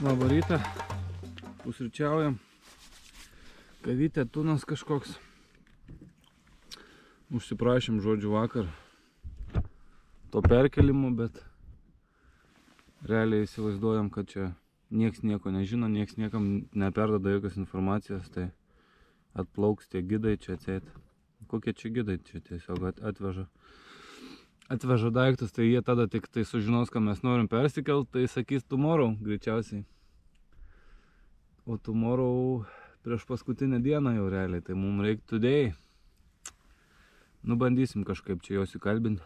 Labą rytą, pusryčiaujam, kavytė, tunas kažkoks. Užsiprašėm žodžiu vakar to perkelimo, bet realiai įsivaizduojam, kad čia nieks nieko nežino, nieks niekam neperdada jokios informacijos, tai atplauks tie gidai čia atseit. Kokie čia gidai, čia tiesiog atveža daiktus, tai jie tada tik tai sužinos, ką mes norim persikelt, tai sakys tomorrow greičiausiai. O tomorrow prieš paskutinę dieną jau realiai, tai mums reikia today. Nu, bandysim kažkaip čia juos įkalbinti.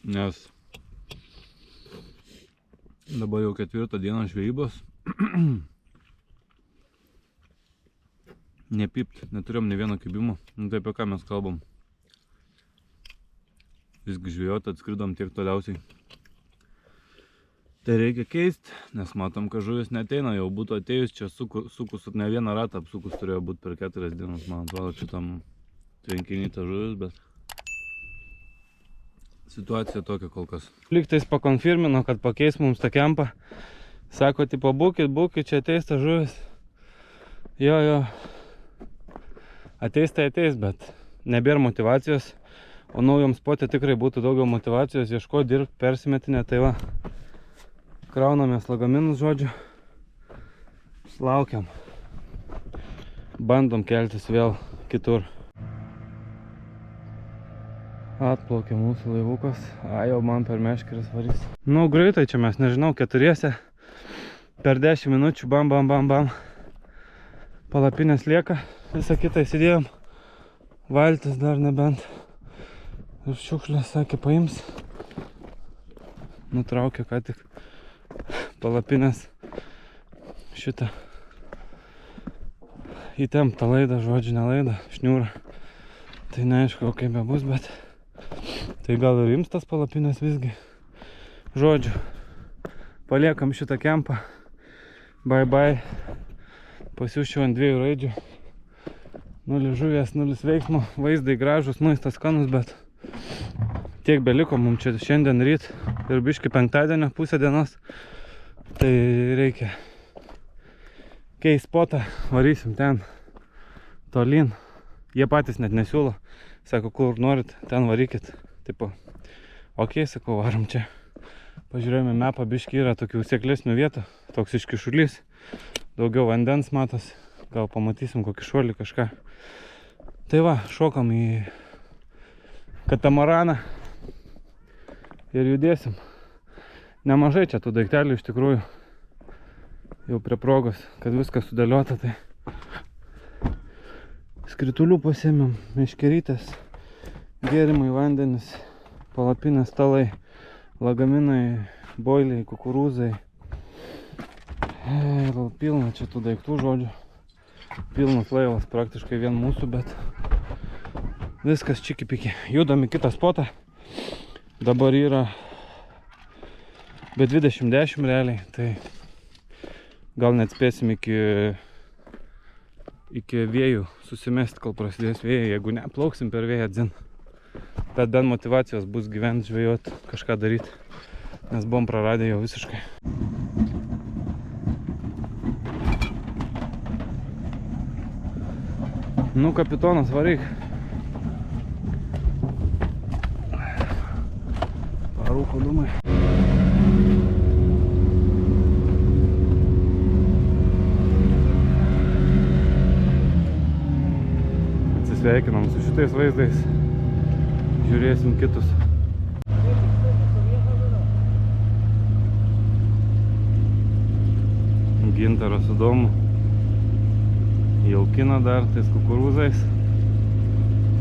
Nes dabar jau 4 dieną žvejybos. Nepypt, neturėjom ne vieno kibimo. Nu, tai apie ką mes kalbam. Visgi žvejot atskridom tiek toliausiai. Tai reikia keist, nes matom, kad žuvis neteina, jau būtų atėjus čia sukus ne vieną ratą apsukus turėjo būti per 4 dienas, man atrodo, čia tam tvenkinį ta žuvis, bet situacija tokia kol kas. Lygtais pakonfirmino, kad pakeis mums tą kempą, sako, tipo, būkit, čia ateis ta žuvis. Jo, ateis tai ateis, bet nebėra motivacijos, o naujom spotė tikrai būtų daugiau motivacijos, ieško dirbti, persimetinę, tai va. Kraunamės lagaminus, žodžiu, laukiam, bandom keltis vėl kitur. Atplaukė mūsų laivukas, jau man per meškeris varys. Nu, greitai čia mes, nežinau, 4, per 10 minučių, bam. Palapinės lieka, visą kitą įsidėjom, valtis dar nebent. Ir šiukšlės, sakė, paims. Nutraukė ką tik palapinės šitą įtemptą laidą, žodžinę laidą, šniūrą. Tai neaišku, kaip bebus, bet tai gal ir ims tas palapinės visgi. Žodžiu, paliekam šitą kempą. Bye. Pasiūščiau ant 2 raidžių. 0 žuvies, 0 veiksmo, vaizdai gražus, maistas skanus, bet tiek beliko mums čia šiandien ryt ir biški penktadienio pusę dienos. Tai reikia keist spotą, varysim ten tolyn. Jie patys net nesiūlo, sako, kur norit, ten varykit. Tipo, okei, sakau, varom čia. Pažiūrėjome mapą, biški yra tokių seklesnių vietų, toks iškišulys, daugiau vandens matos, gal pamatysim kokį šuolį kažką. Tai va, šokam į katamaraną ir judėsim. Nemažai čia tų daiktelių iš tikrųjų, jau prie progos, kad viskas sudėliota, tai skritulių pasiėmėm, meškerytės, gėrimai, vandenis, palapinės, stalai, lagaminai, boiliai, kukurūzai. Pilna čia tų daiktų, žodžiu. Pilnas laivas, praktiškai vien mūsų, bet viskas čiki-piki. Judam į kitą spotą. Dabar yra be 20:10 realiai, tai gal net spėsim iki vėjų susimesti, kol prasidės vėjai. Jeigu ne, plauksim per vėją dzin. Bet bent motivacijos bus gyventi, žvejot, kažką daryti, nes buvom praradę jau visiškai. Nu, kapitonas, varyk. Parūko dūmai. Atsisveikinam su šitais vaizdais. Žiūrėsim kitus. Gintaras su Domu jaukina dar tais kukurūzais.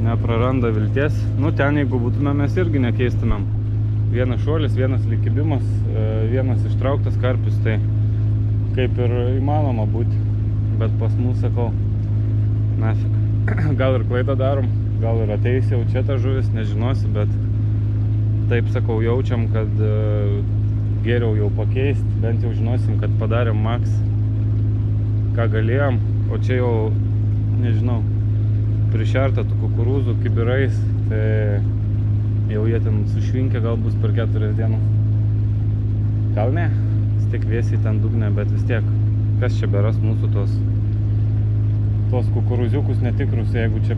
Nepraranda vilties. Nu, ten jeigu būtume, mes irgi nekeistumėm. Vienas šuolis, vienas likibimas, vienas ištrauktas karpius, tai kaip ir įmanoma būti. Bet pas mus, sakau, nafik. Gal ir klaidą darom, gal ir ateis jau čia ta žuvis, nežinosi, bet taip, sakau, jaučiam, kad geriau jau pakeist, bent jau žinosim, kad padarėm maks, ką galėjom, o čia jau, nežinau, prišerta tų kukurūzų kibirais, tai Jau jie ten sušvinkę gal bus per 4 dienas. Gal ne, vis tiek vėsiai ten dugne, bet vis tiek, kas čia beras mūsų tos kukurūziukus netikrus, jeigu čia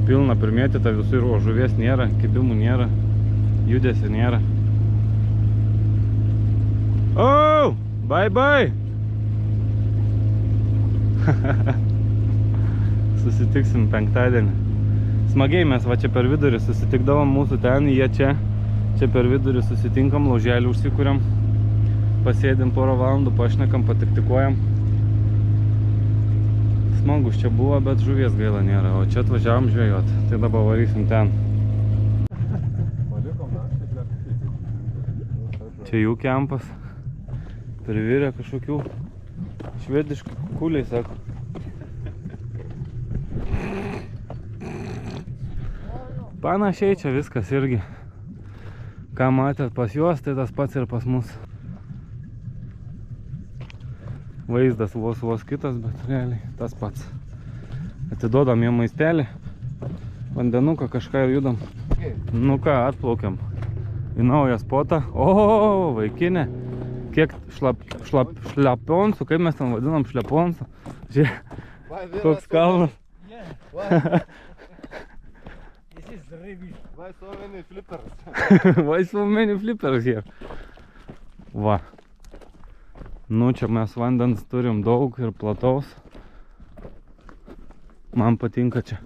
pilna primėtyta visur, o žuvies nėra, kibimų nėra, judesio nėra. Oh, bye. Susitiksim penktadienį. Smagiai mes va čia per vidurį susitikdavom, mūsų ten, jie čia per vidurį susitinkam, lauželį užsikuriam, pasėdim porą valandų, pašnekam, patiktikuojam. Smagus čia buvo, bet žuvies gaila nėra, o čia atvažiavom žvejot, tai dabar varysim ten. Čia jų kempas, privirė kažkokių švediškų kukuliai, sako. Panašiai čia viskas irgi. Ką matėt pas juos, tai tas pats ir pas mus. Vaizdas vos kitas, bet realiai tas pats. Atidodam jiem maistelį, vandenuką kažką ir judam. Nu ką, atplaukiam į naują spotą. O, vaikinė. Kiek šleponsų, kaip mes ten vadinam šleponsų. Žiūrėk, koks kalnas. Why so many flippers? Why so many flippers here? Va. Nu, čia mes vandens turim daug ir plataus. Man patinka čia.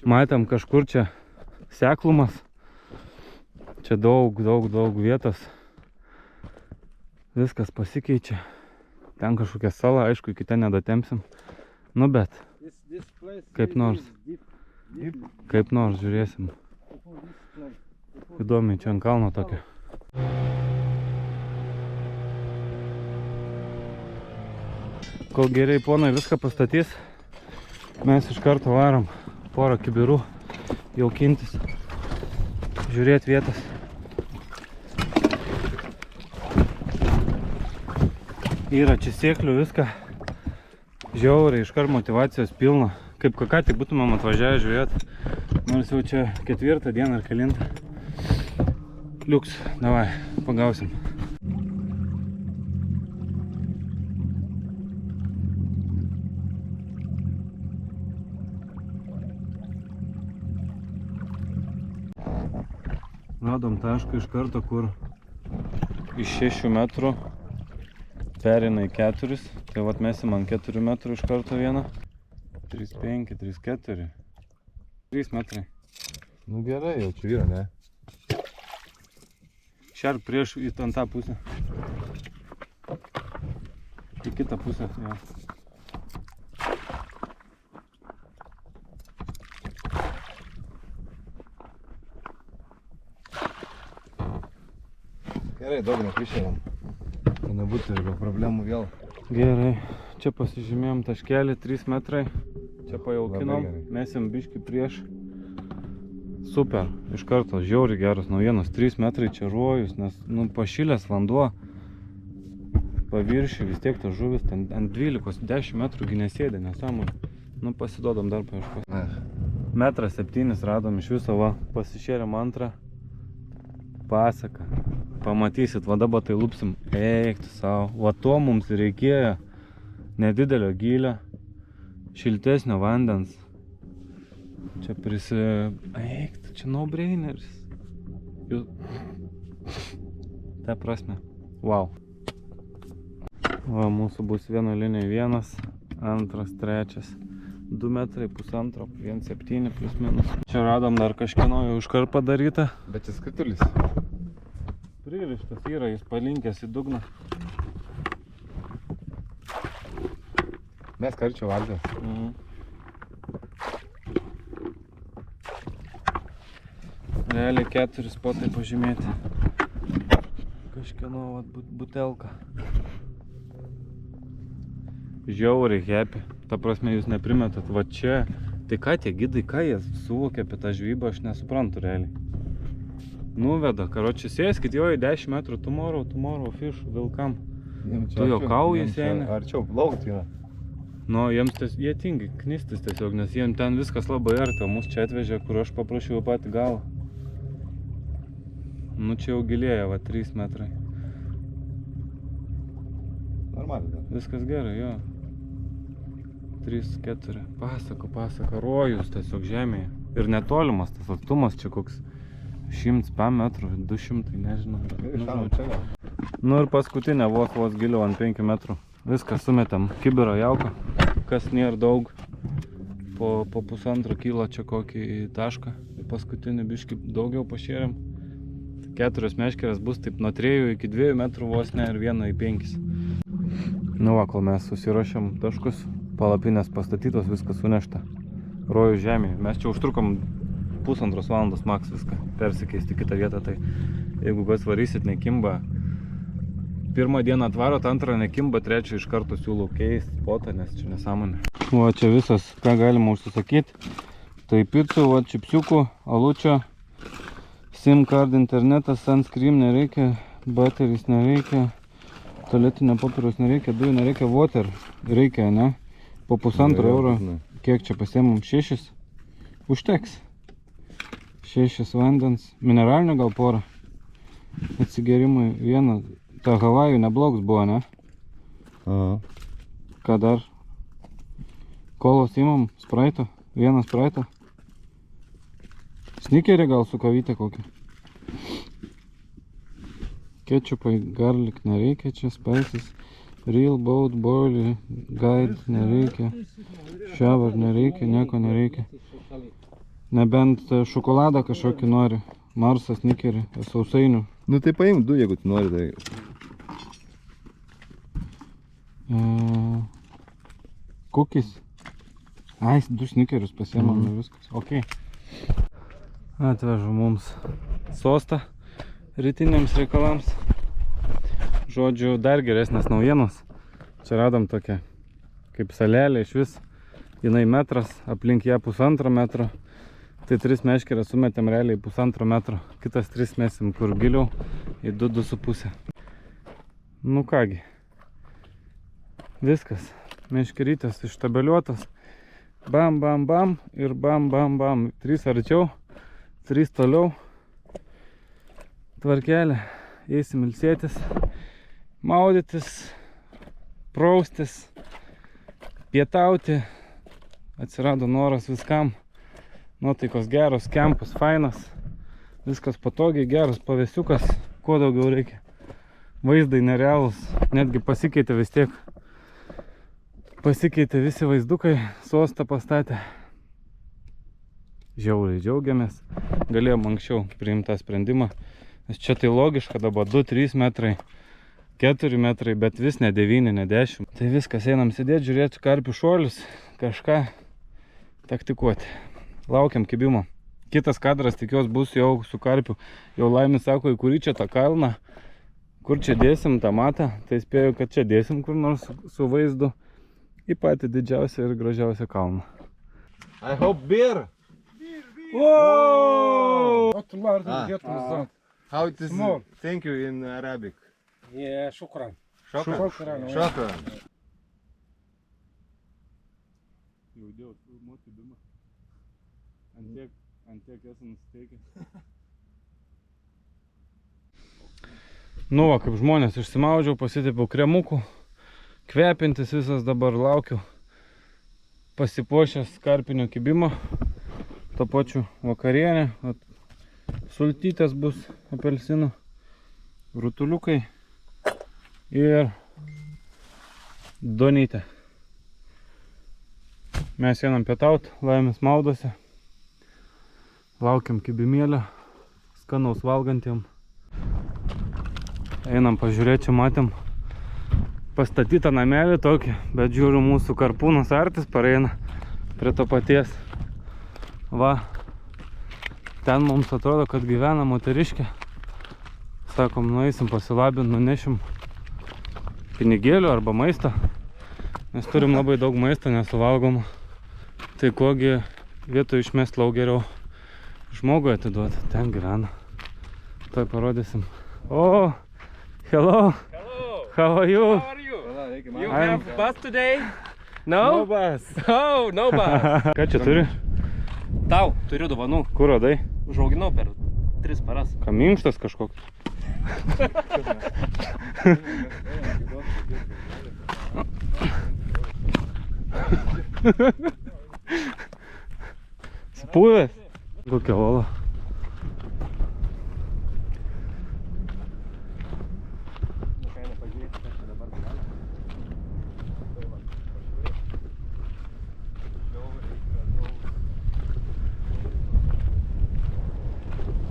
Matėm kažkur čia seklumas. Čia daug vietos. Viskas pasikeičia. Ten kažkokia sala, aišku, iki ten nedatempsim. Nu, bet kaip nors. Kaip nors žiūrėsim. Įdomiai, čia ant kalno tokia. Kol geriai ponai viską pastatys, mes iš karto varom porą kibirų jaukintis, žiūrėti vietas. Yra čia sėklių viską, žiauriai, iškart motivacijos pilna. Kaip ką tik būtumėm atvažiavę žiūrėti, nors jau čia 4 dieną ar kelintą. Liuks, davai, pagausim. Radom tašką iš karto, kur iš 6 metrų perina į 4. Tai vat mesim ant 4 metrų iš karto vieną. 3,5, 3,4. 3 metrai. Nu gerai, jau čia yra, ne? Šerk prieš į tą pusę. Į kitą pusę, jo. Gerai, daug neprišėlėm. Tai nebūtų ir problemų vėl. Gerai, čia pasižymėjom taškelį 3 metrai. Čia pajaukinom, mesim biškį prieš. Super, iš karto žiauriai geros naujienos. 3 metrai čia ruojus, nes pašilęs vanduo paviršių, vis tiek tas žuvis ten ant 12-10 metrų nesėdė, nesąmonė. Pasiduodam dar paieškos. 1,7 m radom iš viso, va, pasišėrėm antrą. Pasaka. Pamatysit, va dabar tai lupsim. Eiktų savo. Va to mums reikėjo nedidelio gylio, šiltesnio vandens. Čia eiktų, čia no-braineris. Ta prasme. Wow. Va, mūsų bus vieno linija 1, 2, 3, 2 metrai, 1,5, 1,7 plus minus. Čia radom dar kažkieno jau iškart padarytą. Bet jis skritulis. Pririštas yra, jis palinkęs į dugną. Mes karčio valgės. Realiai 4 spotai pažymėti. Kažkieno butelka. Žiauriai happy. Ta prasme, jūs neprimetat. Va čia. Tai ką tie gidai, ką jie suvokia apie tą žvybą, aš nesuprantu realiai. Nuveda, karočiui, sėskit jo į 10 metrų, tomorrow fish, vilkam. Tu jo kaujas eina. Arčiau plaukt yra. Nu, jie tingi knistis tiesiog, nes jiems ten viskas labai arti, o mus čia atvežė, kur aš paprašiau patį galą. Nu, čia jau gilėja, va, 3 metrai. Normaliai dar. Viskas gerai, jo. 3, 4. Pasaka, rojus tiesiog žemėje. Ir netolimas tas atstumas, čia koks 100 metrų, 200, nežinau. Išanom čia gal. Nu ir paskutinė vos giliau ant 5 metrų. Viską sumetėm kibirą jauką, kas nėra daug. Po 1,5 kilo čia kokį tašką. Paskutinį biškį daugiau pašėrėm. 4 meškerės bus taip nuo 3 iki 2 metrų vos ne ir 1 į 5. Nu va, kol mes susiruošėm taškus, palapinės pastatytos, viskas sunešta. Rojų žemėje. Mes čia užtrukom 1,5 valandos maks viską persikeisti kitą vietą, tai jeigu kas varysit nekimba, pirmą dieną atvarot, antrą nekimba, trečią iš karto siūlau keisti spotą, nes čia nesąmonė. Va čia visas, ką galima užsisakyti. Tai picų, va čipsiukų, alučio, SIM card, internetas, sunscreen nereikia, bateris nereikia, tualetinio popieriaus nereikia, dujų nereikia, water reikia, ne? Po 1,5 euro, kiek čia pasiemam, 6, užteks. 6 vandens, mineralinio gal porą, atsigerimai vieną, ta Havajų neblogs buvo, ne? Aha. Ką dar? Kolos imam, spraito, vieną spraito. Snikerį gal su kavytė kokią. Ketchupai, garlic nereikia čia, spices, real boat, boiler, guide nereikia, shower nereikia, nieko nereikia. Nebent šokoladą kažkokį nori, Marsą, snikerį, sausainių. Nu tai paimk 2, jeigu tu nori, tai... Cookies. Ai, 2 snikerius pasiemam ir viskas. Ok. Atvežu mums sostą rytiniams reikalams. Žodžiu, dar geresnės naujienos. Čia radom tokią kaip salelė iš vis. Jinai metras, aplink ją 1,5 metro. Tai 3 meškerės sumetėm realiai 1,5 metro. Kitas 3 mesim kur giliau į 2,5. Nu kągi. Viskas. Meškerytės ištabeliuotos. Bam, bam, bam ir bam, bam, bam. 3 arčiau, 3 toliau. Tvarkelė. Eisim ilsėtis, maudytis, praustis, pietauti. Atsirado noras viskam. Nuotaikos geros, kempas fainas. Viskas patogiai, geras pavėsiukas. Kuo daugiau reikia. Vaizdai nerealūs. Netgi pasikeitė vis tiek. Pasikeitė visi vaizdukai, sostą pastatė. Žiauriai džiaugiamės. Galėjom anksčiau priimti tą sprendimą. Nes čia tai logiška, dabar 2-3 metrai, 4 metrai, bet vis ne 9, ne 10. Tai viskas, einam sėdėti, žiūrėti karpių šuolius, kažką taktikuoti. Laukiam kibimo. Kitas kadras, tikiuosi, bus jau su karpiu. Jau Laimis sako, į kurį čia tą kalną, kur čia dėsim tą matą. Tai spėju, kad čia dėsim kur nors su vaizdu. Į patį didžiausią ir gražiausią kalną. I hope beer! Whoa! Not larger than How it is? Small. Thank you in Arabic. Yeah, shukran. Shukran. Shukran. Shukran. Jau dėjau filmuoti kibimą. Ant tiek esu nusiteikę. Nu va, kaip žmonės išsimaudžiau, pasitepiau kremukų. Kvepintis visas dabar laukiu. Pasipuošęs karpinio kibimo. To pačiu vakarienė. Sultytės bus apelsinų. Rutuliukai. Ir donytė. Mes einam pietaut. Laimis maudosi. Laukiam kibimėlio. Skanaus valgantiem. Einam pažiūrėti, čia matėm pastatytą namelį tokį, bet žiūriu mūsų karpūnas artis pareina prie to paties. Va, ten mums atrodo, kad gyvena moteriškė. Sakom, nueisim pasilabint, nunešim pinigėlių arba maisto. Mes turim labai daug maisto nesuvalgomų. Tai kogi vietoj išmest lauk geriau žmogui atiduoti. Ten gyvena. Tuoj parodysim. Oh, hello. Hello. How are you? How are you? Reikia You man. have bus today? No? bas. Oh, no, ba. Ką čia turi? Tau, turiu dovanų. Kur radai? Užauginau per 3 paras. Ką minkštas kažkoks? Spūvės? Kokia ola.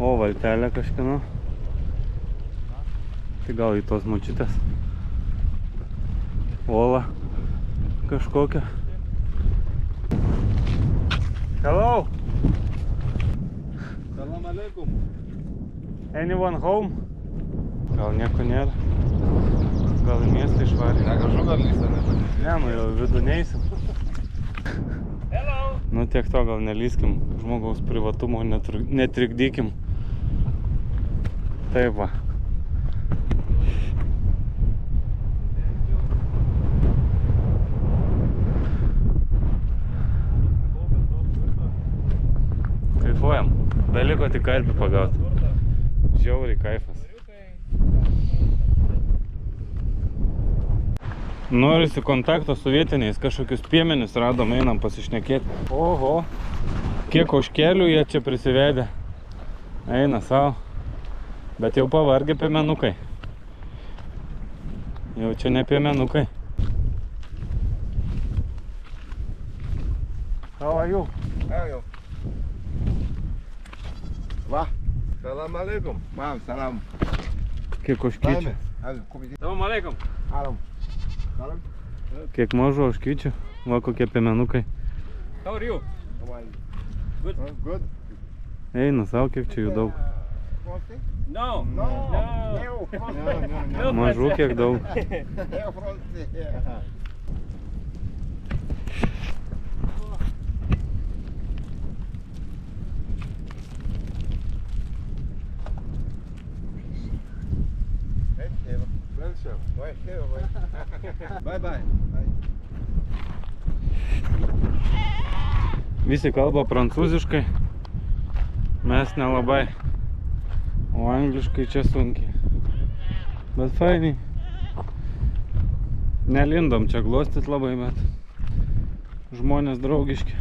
O, valtelė kažkieno. Tai gal į tos močiutės. Ola kažkokia. Hello! Salam aleikum. Anyone home? Gal nieko nėra. Gal į miestą išvarė. Negražu gal lysą nepadėti. Ne, nu jau vidų neįsim. Hello. Nu tiek to gal nelyskim. Žmogaus privatumo netrikdykim. Taip va. Kaifuojam. Beliko tik karpį pagauti. Žiauriai kaifas. Norisi kontakto su vietiniais, kažkokius piemenis radom, einam pasišnekėti. Oho, kiek ožkelių jie čia prisivedė. Eina savo. Bet jau pavargę piemenukai. Jau čia ne piemenukai. How are you? Ayo. Va. Salam aleikum. Mam, salam. Kiek ožkyčių? Salam aleikum. Alam. Salam. Kiek mažo ožkyčių? Va kokie piemenukai. How are you? Good. Good. Eina savo, kiek čia jų daug. No. No. No. Mažų kiek daug. Bye bye. Visi kalba prancūziškai. Mes nelabai. O angliškai čia sunkiai. Bet fainiai. Nelindom čia glostyt labai, bet žmonės draugiški.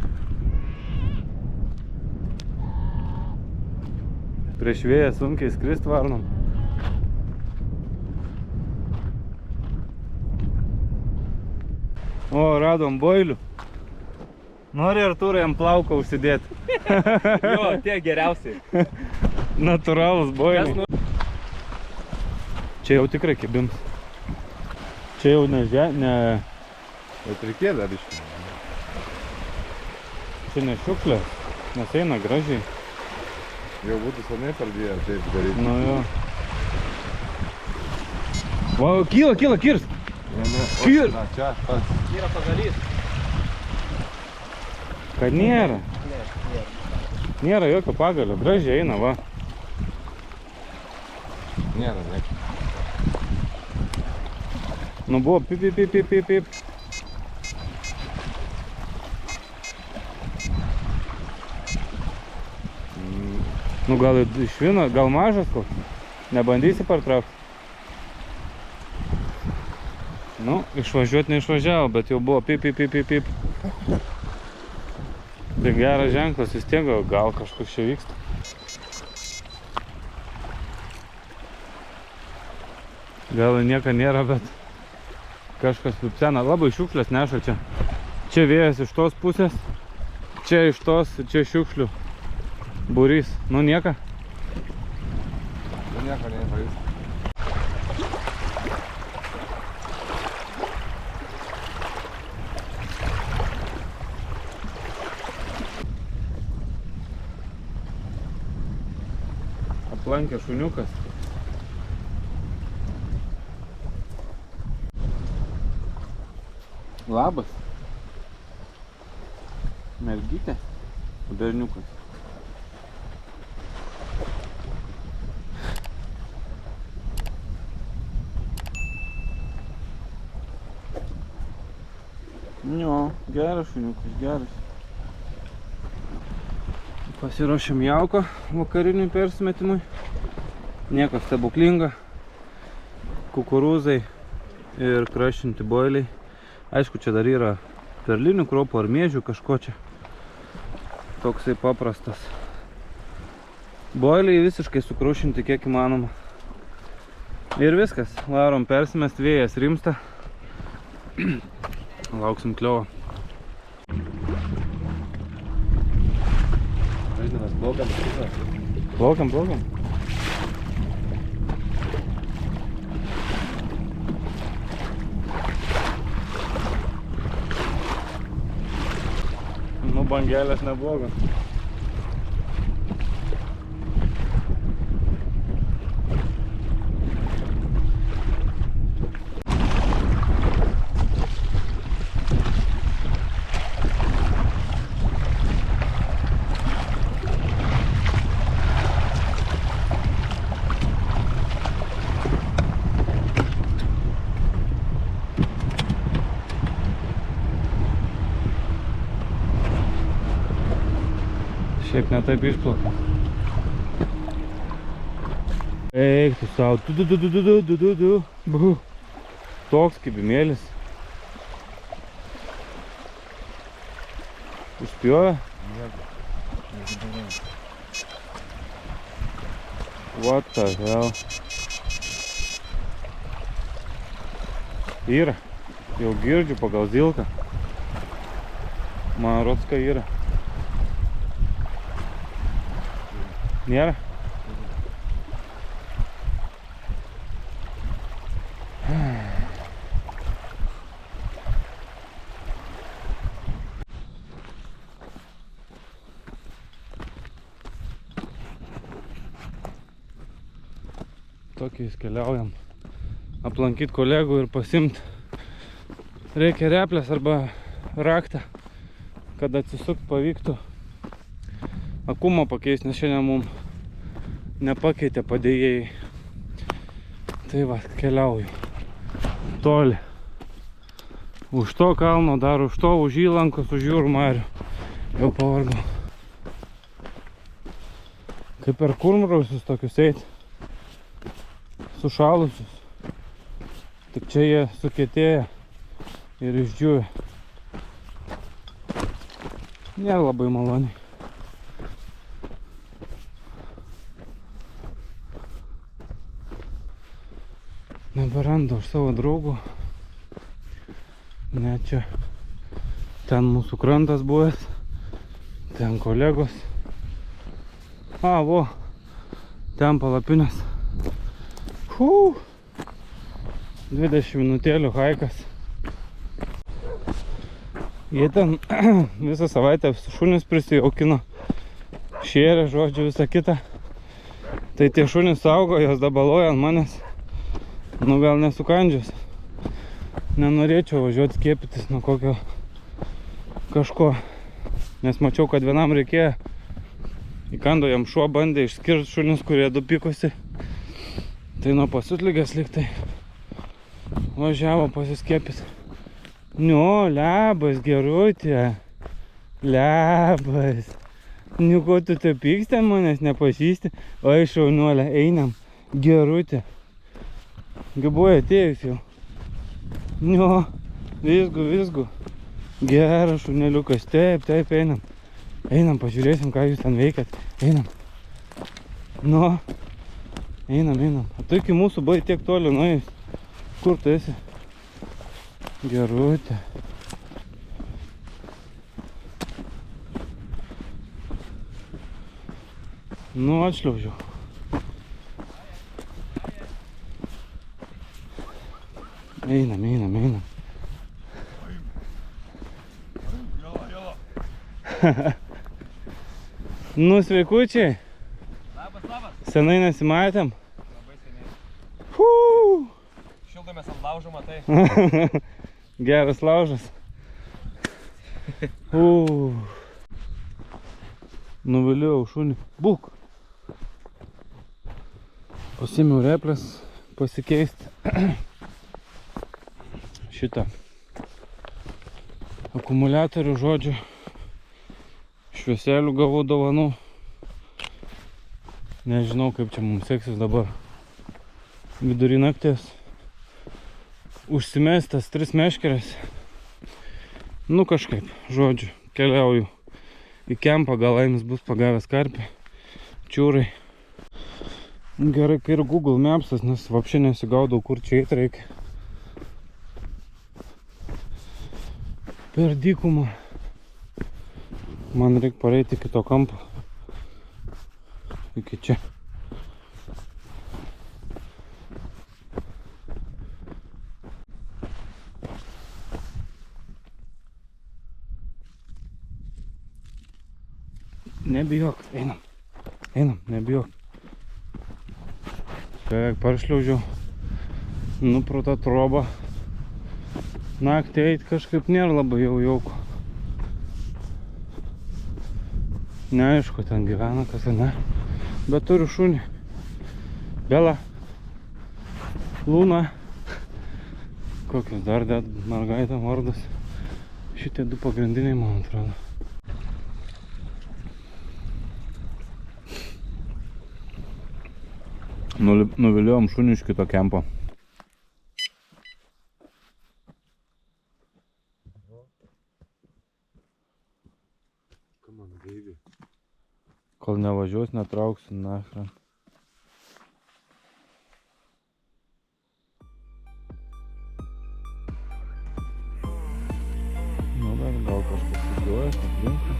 Prieš vėją sunkiai skrist varnom. O, radom boilių. Nori Artūrai ant plauko užsidėti. Jo, tie geriausiai. Natūralus boiliai. Čia jau tikrai kibims. Čia jau ne... Bet reikėjo dar iškį. Čia ne šiukšlė, nes eina gražiai. Jau būtų senai pradėję taip daryti. Nu jo. Va, kyla, kirs. Kyr! Na, čia pats. Yra pagalys. Kad nėra. Nėra jokio pagalio, gražiai eina, va. Nėra, nieko. Nu buvo pip. Nu gal iš vieno, gal mažas koks? Nebandysi partraukti? Nu, išvažiuoti neišvažiavo, bet jau buvo pip. Tai geras ženklas, vis tiek gal kažkas čia vyksta. Gal nieko nėra, bet kažkas pipsena. Labai šiukšlės neša čia. Čia vėjas iš tos pusės, čia iš tos, čia šiukšlių būrys. Nu nieko. Nieko neįpavyks. Aplankė šuniukas. Labas. Mergytė. Berniukas. Jo, geras šuniukas, geras. Pasiruošėm jauką vakariniui persimetimui. Nieko stebuklinga. Kukurūzai ir krašinti boiliai. Aišku, čia dar yra perlinių kruopų ar miežių kažko čia. Toksai paprastas. Boiliai visiškai sukrušinti kiek įmanoma. Ir viskas. Varom persimest, vėjas rimsta. Lauksim kliovo. Važinas, plaukiam. Plaukiam. Nu, bangelės neblogas. Šiaip netaip išplaukia. Eik tu sau. Du. Toks kibimėlis. Užspjovė? What the hell? Yra. Jau girdžiu pagal zilką. Man rods, kad yra. Nėra? Tokiais keliaujam aplankyti kolegų ir pasimt. Reikia replės arba raktą, kad atsisukt pavyktų. Akumą pakeist, nes šiandien mums nepakeitė padėjėjai. Tai va, keliauju. Toli. Už to kalno, dar už to, už įlankos, už jūrų marių. Jau pavargau. Kaip per kurmrausius tokius eit. Sušalusius. Tik čia jie sukietėja ir išdžiūvė. Nėra labai maloniai. Neberandu aš savo draugų. Ne čia. Ten mūsų krantas buvęs. Ten kolegos. Vo. Ten palapinės. 20 minutėlių haikas. Jie ten visą savaitę šunis prisijaukino. Šėrė, žodžiu, visą kitą. Tai tie šunis saugo, jos dabaloja ant manęs. Nu gal nesukandžius. Nenorėčiau važiuoti skiepytis nuo kokio kažko. Nes mačiau, kad vienam reikėjo. Įkando jam šuo, bandė išskirti šunis, kurie du pykosi. Tai nuo pasiutlygės liktai važiavo pasiskiepyti. Nu, labas, gerutė. Labas. Nu, ko tu te pyksti manęs, nepažįsti? Oi, šaunuolė, einam. Gerutė. Buvo atėjus jau. Nu, visgu. Geras šuneliukas. Taip, einam. Einam, pažiūrėsim, ką jūs ten veikat. Einam. Nu, einam. O tu iki mūsų buvai tiek toli nuėjus. Kur tu esi? Gerutė. Nu, atšliaužiau. Einam. Nu, sveikučiai. Labas. Senai nesimatėm. Labai seniai. Fuu. Šildomės ant laužo, matai. Geras laužas. Nuviliau šunį. Būk. Pasimiau replės pasikeisti. Šitą. akumuliatorių, žodžiu. Švieselių gavau dovanų. Nežinau, kaip čia mums seksis dabar vidury nakties. Užsimestas 3 meškerės. Nu kažkaip, žodžiu, keliauju į kempą, gal Aimis bus pagavęs karpį, čiūrai. Gerai, kai ir Google Mapsas, nes vapšė nesigaudau, kur čia eit reikia. Per dykumą. Man reikia pareiti iki to kampo. Iki čia. Nebijok, einam. Einam, nebijok. Beveik paršliaužiau. Nu, pro tą trobą. Naktį eit kažkaip nėra labai jau jauku. Neaišku, ten gyvena kas, ne? Bet turiu šunį. Bela. Luna. Kokios dar mergaitė vardas. Šitie 2 pagrindiniai, man atrodo. Nuviliojom šunį iš kito kempo. Come on, baby. Kol nevažiuos, netrauksiu nachren. Nu, dar gal kažkas įduojas, aplink.